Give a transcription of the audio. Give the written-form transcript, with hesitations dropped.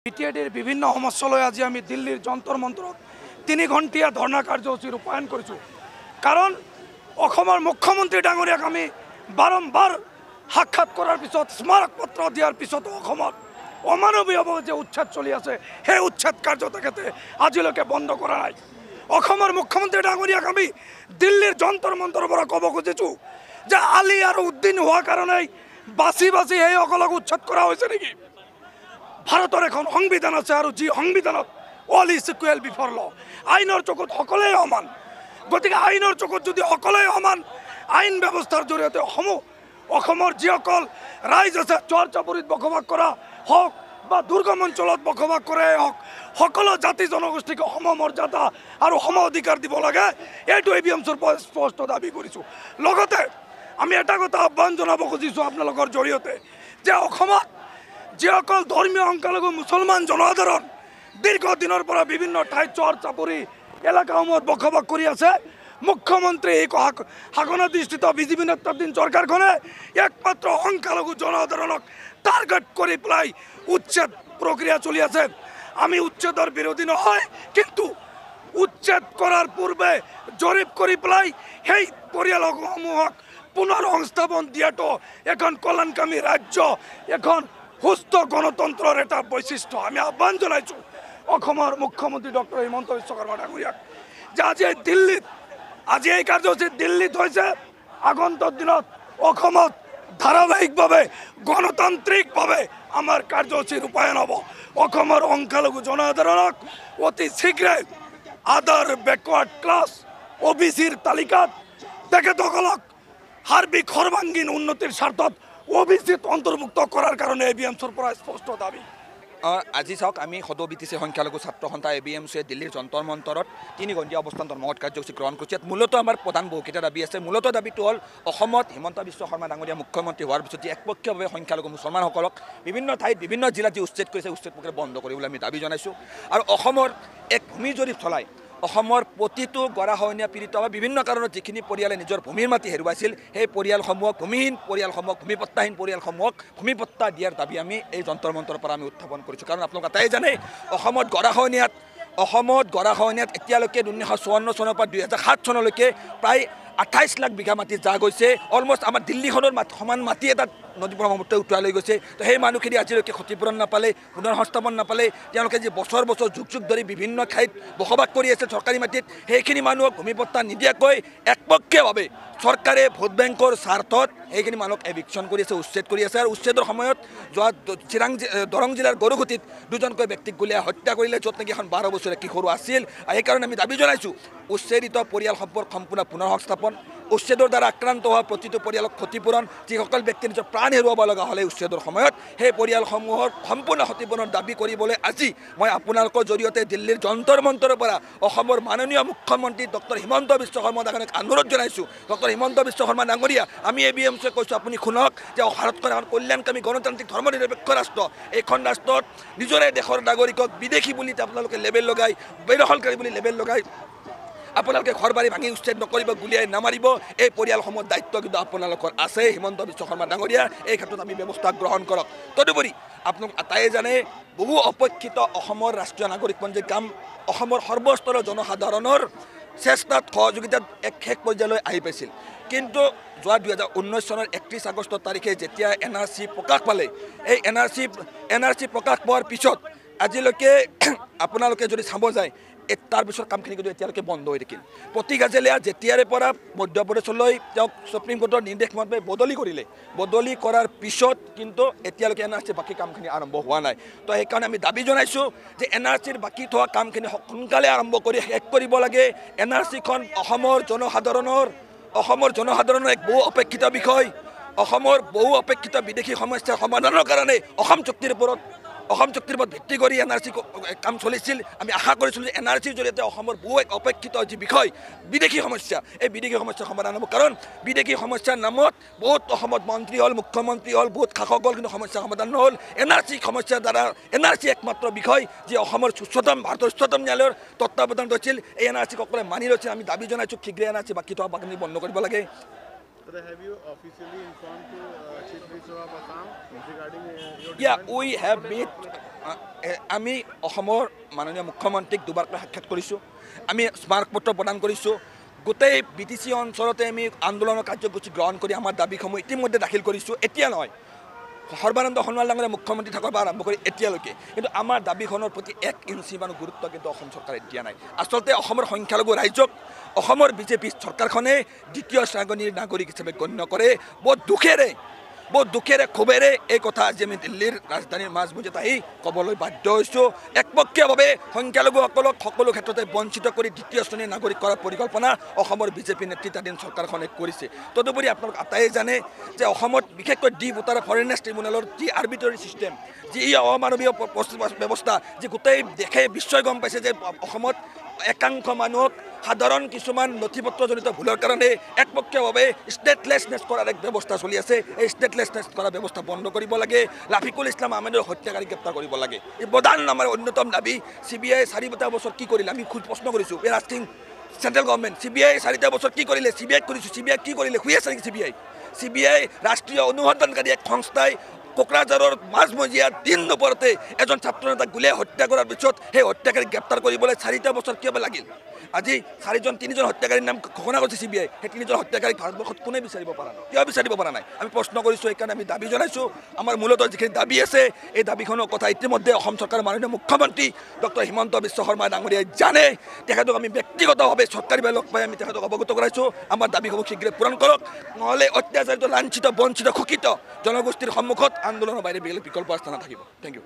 বিটিএডিৰ বিভিন্ন সমস্যালৈ আজি আমি দিল্লীৰ যন্তৰ মন্তৰত 3 ঘণ্টীয়া ধৰ্ণা কাৰ্যসূচী ৰূপায়ণ কৰিছোঁ। কাৰণ অসমৰ মুখ্যমন্ত্ৰী ডাঙৰীয়াক আমি বাৰম্বাৰ সাক্ষাৎ কৰাৰ পিছত স্মাৰক পত্ৰ দিয়াৰ পিছত অসমত অমানৱীয়ভাৱে যে উচ্ছেদ চলি আছে সেই উচ্ছেদ কাৰ্য তেখেতে আজিলৈকে বন্ধ কৰা নাই। অসমৰ মুখ্যমন্ত্ৰী ডাঙৰীয়াক আমি দিল্লীৰ যন্তৰ মন্তৰৰ পৰা ক'ব খুজিছোঁ যে আলী আৰু উদ্দিন হোৱাৰ কাৰণেই বাছি বাছি সেইসকলক উচ্ছেদ কৰা হৈছে নেকি? ভাৰতৰ এখন সংবিধান আছে আৰু যি সংবিধানত অল ইজ ইকুৱেল বিফৰ ল, আইনৰ চকুত সকলোৱে সমান। গতিকে আইনৰ চকুত যদি সকলোৱে সমান আইন ব্যৱস্থাৰ জৰিয়তে অসমৰ যিসকল ৰাইজ আছে চৰ চাপৰিত বসবাস কৰা হওক বা দুৰ্গম অঞ্চলত বসবাস কৰে হওক, সকলো জাতি জনগোষ্ঠীক সমমৰ্যাদা আৰু সম অধিকাৰ দিব লাগে, এইটো ABMCৰ পৰা স্পষ্ট দাবী কৰিছোঁ। লগতে আমি এটা কথা আহ্বান জনাব খুজিছোঁ আপোনালোকৰ জৰিয়তে যে অসমত যিসকল ধৰ্মীয় সংখ্যালঘু মুছলমান জনসাধাৰণ দীৰ্ঘদিনৰ পৰা বিভিন্ন ঠাইত চৰ চাপৰি এলেকাসমূহত বসবাস কৰি আছে, মুখ্যমন্ত্ৰী শাসনাধিষ্ঠিত বিজেপি নেতৃত্বাধীন চৰকাৰখনে একমাত্ৰ সংখ্যালঘু জনসাধাৰণক টাৰ্গেট কৰি পেলাই উচ্ছেদ প্ৰক্ৰিয়া চলি আছে। আমি উচ্ছেদৰ বিৰোধী নহয়, কিন্তু উচ্ছেদ কৰাৰ পূৰ্বে জৰীপ কৰি পেলাই সেই পৰিয়ালসমূহক পুনৰ সংস্থাপন দিয়াটো এখন কল্যাণকামী ৰাজ্য, এখন সুস্থ গণতন্ত্ৰৰ এটা বৈশিষ্ট্য। আমি আহ্বান জনাইছোঁ অসমৰ মুখ্যমন্ত্ৰী ডক্টৰ হিমন্ত বিশ্ব শৰ্মা ডাঙৰীয়াক যে আজি এই কাৰ্যসূচী দিল্লীত হৈছে, আগন্তুক দিনত অসমত ধাৰাবাহিকভাৱে গণতান্ত্ৰিকভাৱে আমাৰ কাৰ্যসূচী ৰূপায়ণ হ'ব। অসমৰ সংখ্যালঘু জনসাধাৰণক অতি শীঘ্ৰে আদাৰ বেকৱাৰ্ড ক্লাছ OBCৰ তালিকাত তেখেতসকলক সাৰ্বিক সৰ্বাংগীন উন্নতিৰ স্বাৰ্থত OBCত অন্তৰ্ভুক্ত কৰাৰ কাৰণে ABMCৰ পৰা স্পষ্ট দাবী। আজি চাওক, আমি সদৌ BTC সংখ্যালঘু ছাত্ৰ সন্থা ABMCয়ে দিল্লীৰ যন্তৰ মন্তৰত 3 ঘণ্টীয়া অৱস্থান ধৰ্মঘট কাৰ্যসূচী গ্ৰহণ কৰিছে। ইয়াত মূলতঃ আমাৰ প্ৰধান বহুকেইটা দাবী আছে। মূলতঃ দাবীটো হ'ল অসমত হিমন্ত বিশ্ব শৰ্মা ডাঙৰীয়া মুখ্যমন্ত্ৰী হোৱাৰ পিছত একপক্ষীয়ভাৱে সংখ্যালঘু মুছলমানসকলক বিভিন্ন ঠাইত বিভিন্ন জিলাত যি উচ্ছেদ কৰিছে, উচ্ছেদ প্ৰক্ৰিয়া বন্ধ কৰিবলৈ আমি দাবী জনাইছোঁ। আৰু অসমৰ এক ভূমি জৰীপ চলাই অসমৰ প্ৰতিটো গৰাখহনীয়া পীড়িত বা বিভিন্ন কাৰণত যিখিনি পৰিয়ালে নিজৰ ভূমিৰ মাটি হেৰুৱাইছিল, সেই পৰিয়ালসমূহক ভূমিহীন পৰিয়ালসমূহক ভূমিপট্টাহীন পৰিয়ালসমূহক ভূমিপট্টা দিয়াৰ দাবী আমি এই যন্তৰ মন্ত্ৰৰ পৰা আমি উত্থাপন কৰিছোঁ। কাৰণ আপোনালোক এটাই জানে, অসমত গৰাখহনীয়াত এতিয়ালৈকে 1954 চনৰ পৰা 2007 চনলৈকে প্ৰায় 28 লাখ বিঘা মাটি যা গৈছে। অলমষ্ট আমাৰ দিল্লীখনৰ সমান মাটি এটা নদী ব্ৰহ্মপুত্ৰই উটুৱাই লৈ গৈছে। তো সেই মানুহখিনি আজিলৈকে ক্ষতিপূৰণ নাপালে, পুনৰ সংস্থাপন নাপালে। তেওঁলোকে যি বছৰ বছৰ যুগ যুগ ধৰি বিভিন্ন ঠাইত বসবাস কৰি আছে চৰকাৰী মাটিত, সেইখিনি মানুহক ভূমিপট্টা নিদিয়াকৈ একপক্ষীয়ভাৱে চৰকাৰে ভোট বেংকৰ স্বাৰ্থত সেইখিনি মানুহক এভিকশ্যন কৰি আছে, উচ্ছেদ কৰি আছে। আৰু উচ্ছেদৰ সময়ত যোৱা দৰং জিলাৰ গৰুগুটিত 2জনকৈ ব্যক্তিক গুলীয়াই হত্যা কৰিলে, য'ত নেকি এখন 12 বছৰীয়া কিশোৰো আছিল। সেইকাৰণে আমি দাবী জনাইছোঁ উচ্ছেদিত পৰিয়ালসমূহৰ সম্পূৰ্ণ পুনৰ সংস্থাপন, উচ্ছেদৰ দ্বাৰা আক্ৰান্ত হোৱা প্ৰতিটো পৰিয়ালক ক্ষতিপূৰণ, যিসকল ব্যক্তি নিজৰ প্ৰাণ হেৰুৱাব লগা হ'লে উচ্ছেদৰ সময়ত সেই পৰিয়ালসমূহৰ সম্পূৰ্ণ ক্ষতিপূৰণৰ দাবী কৰিবলৈ আজি মই আপোনালোকৰ জৰিয়তে দিল্লীৰ যন্তৰ মন্তৰৰ পৰা অসমৰ মাননীয় মুখ্যমন্ত্ৰী ডক্টৰ হিমন্ত বিশ্ব শৰ্মা ডাঙৰীয়াক অনুৰোধ জনাইছোঁ। ডক্টৰ হিমন্ত বিশ্ব শৰ্মা ডাঙৰীয়া, আমি ABMCয়ে কৈছোঁ, আপুনি শুনক যে ভাৰতখন এখন কল্যাণকামী গণতান্ত্ৰিক ধৰ্মনিৰপেক্ষ ৰাষ্ট্ৰ। এইখন ৰাষ্ট্ৰত নিজৰে দেশৰ নাগৰিকক বিদেশী বুলি আপোনালোকে লেবেল লগাই, বেদখলকাৰী বুলি লেবেল লগাই আপোনালোকে ঘৰ বাৰী ভাঙি উচ্ছেদ নকৰিব, গুলিয়াই নামাৰিব। এই পৰিয়ালসমূহৰ দায়িত্ব কিন্তু আপোনালোকৰ আছে। হিমন্ত বিশ্ব শৰ্মা ডাঙৰীয়া, এই ক্ষেত্ৰত আমি ব্যৱস্থা গ্ৰহণ কৰক। তদুপৰি আপোনালোক এটাই জানে, বহু অপেক্ষিত অসমৰ ৰাষ্ট্ৰীয় নাগৰিকপঞ্জীৰ কাম অসমৰ সৰ্বস্তৰৰ জনসাধাৰণৰ চেষ্টাত সহযোগিতাত এক শেষ পৰ্যায়লৈ আহি পাইছিল। কিন্তু যোৱা 2019 চনৰ 31 আগষ্ট তাৰিখে যেতিয়া NRC প্ৰকাশ পালে, এই NRC প্ৰকাশ পোৱাৰ পিছত আজিলৈকে আপোনালোকে যদি চাব যায়, তাৰপিছত কামখিনি কিন্তু এতিয়ালৈকে বন্ধ হৈ থাকিল। প্ৰতীক হাজেলিয়া যেতিয়াৰে পৰা মধ্যপ্ৰদেশলৈ তেওঁক সুপ্ৰিম কোৰ্টৰ নিৰ্দেশ মতে বদলি কৰাৰ পিছত কিন্তু এতিয়ালৈকে NRCৰ বাকী কামখিনি আৰম্ভ হোৱা নাই। তো সেইকাৰণে আমি দাবী জনাইছোঁ যে NRCৰ বাকী থকা কামখিনি সোনকালে আৰম্ভ কৰি শেষ কৰিব লাগে। NRCখন অসমৰ জনসাধাৰণৰ এক বহু অপেক্ষিত বিষয়। অসমৰ বহু অপেক্ষিত বিদেশী সমস্যাৰ সমাধানৰ কাৰণে অসম চুক্তিৰ ওপৰত ভিত্তি কৰি NRC কাম চলিছিল। আমি আশা কৰিছিলোঁ যে NRCৰ জৰিয়তে অসমৰ বহু এক অপেক্ষিত যি বিষয় বিদেশী সমস্যা, এই বিদেশী সমস্যাৰ সমাধান হ'ব। কাৰণ বিদেশী সমস্যাৰ নামত বহুত অসমত মন্ত্ৰী হ'ল, মুখ্যমন্ত্ৰী হ'ল, বহুত শাসক হ'ল, কিন্তু সমস্যা সমাধান নহ'ল। সমস্যাৰ দ্বাৰা NRC একমাত্ৰ বিষয় যি অসমৰ ভাৰতৰ উচ্চতম ন্যায়ালয়ৰ তত্ত্বাৱধানত হৈছিল। এই NRCক সকলোৱে মানি লৈছিল। আমি দাবী জনাইছোঁ শীঘ্ৰে NRC বাকী থকা বাকী বন্ধ কৰিব লাগে। Have you officially informed to Chief Minister of Assam regarding your Yeah, demand? we have met আমি অসমৰ মাননীয় মুখ্যমন্ত্ৰীক দুবাৰকৈ সাক্ষাৎ কৰিছোঁ, আমি স্মাৰকপত্ৰ প্ৰদান কৰিছোঁ, গোটেই BTC অঞ্চলতে আমি আন্দোলনৰ কাৰ্যসূচী গ্ৰহণ কৰি আমাৰ দাবীসমূহ ইতিমধ্যে দাখিল কৰিছোঁ। এতিয়া নহয়, সৰ্বানন্দ সোণোৱাল ডাঙৰীয়া মুখ্যমন্ত্ৰী থকাৰ পৰা আৰম্ভ কৰি এতিয়ালৈকে, কিন্তু আমাৰ দাবীখনৰ প্ৰতি 1 ইঞ্চি মান গুৰুত্ব কিন্তু অসম চৰকাৰে দিয়া নাই। আচলতে অসমৰ সংখ্যালঘু ৰাইজক অসমৰ বিজেপি চৰকাৰখনে দ্বিতীয় শ্ৰেণীৰ নাগৰিক হিচাপে গণ্য কৰে। বহুত দুখেৰে ক্ষোভেৰে এই কথা আজি আমি দিল্লীৰ ৰাজধানীৰ মাজমজিয়াত আহি ক'বলৈ বাধ্য হৈছোঁ। একপক্ষীয়ভাৱে সংখ্যালঘুসকলক সকলো ক্ষেত্ৰতে বঞ্চিত কৰি দ্বিতীয় শ্ৰেণীৰ নাগৰিক কৰাৰ পৰিকল্পনা অসমৰ বিজেপি নেতৃত্বাধীন চৰকাৰখনে কৰিছে। তদুপৰি আপোনালোক আটাইয়ে জানে যে অসমত বিশেষকৈ ডি ভোটাৰ ফৰেইনাৰ্ছ ট্ৰিবিউনেলৰ যি আৰ্বিট্ৰাৰী ছিষ্টেম, যি অমানৱীয় ব্যৱস্থা, যি গোটেই দেশে বিশ্বই গম পাইছে যে অসমত একাংশ মানুহক সাধাৰণ কিছুমান নথিপত্ৰজনিত ভুলৰ কাৰণে একপক্ষীয়ভাৱে ষ্টেটলেছনেছ কৰাৰ এক ব্যৱস্থা চলি আছে। এই ষ্টেটলেছনেছ কৰা ব্যৱস্থা বন্ধ কৰিব লাগে। ৰাফিকুল ইছলাম আহমেদৰ হত্যাকাৰী গ্ৰেপ্তাৰ কৰিব লাগে। এই প্ৰধান আমাৰ অন্যতম দাবী। CBI 4টা বছৰ কি কৰিলে আমি খুব প্ৰশ্ন কৰিছোঁ। We are asking central government, CBI 4টা বছৰ কি কৰিলে? CBI কৰিছোঁ, CBI কি কৰিলে? শুই আছে নেকি CBI ৰাষ্ট্ৰীয় অনুসন্ধানকাৰী এক সংস্থাই কোকৰাঝাৰৰ মাজমজিয়াত দিন দুপৰতে এজন ছাত্ৰ নেতাক গুলীয়াই হত্যা কৰাৰ পিছত সেই হত্যাকাৰীক গ্ৰেপ্তাৰ কৰিবলৈ 4টা বছৰ কিয় লাগিল? আজি 3জন হত্যাকাৰীৰ নাম ঘোষণা কৰিছে CBI। সেই 3জন হত্যাকাৰীক ভাৰতবৰ্ষত কোনে বিচাৰিব পৰা নাই? কিয় বিচাৰিব পৰা নাই? আমি প্ৰশ্ন কৰিছোঁ, সেইকাৰণে আমি দাবী জনাইছোঁ। আমাৰ মূলতঃ যিখিনি দাবী আছে, এই দাবীখনৰ কথা ইতিমধ্যে অসম চৰকাৰৰ মাননীয় মুখ্যমন্ত্ৰী ডক্টৰ হিমন্ত বিশ্ব শৰ্মা ডাঙৰীয়াই জানে। তেখেতক আমি ব্যক্তিগতভাৱে চৰকাৰীভাৱে লগ পাই আমি তেখেতক অৱগত কৰাইছোঁ। আমাৰ দাবীসমূহ শীঘ্ৰে পূৰণ কৰক, নহ'লে অত্যাচাৰিত, লাঞ্ছিত, বঞ্চিত, শোষিত জনগোষ্ঠীৰ সন্মুখত আন্দোলনৰ বাহিৰে বেলেগ বিকল্প ৰাস্তা নাথাকিব। Thank U.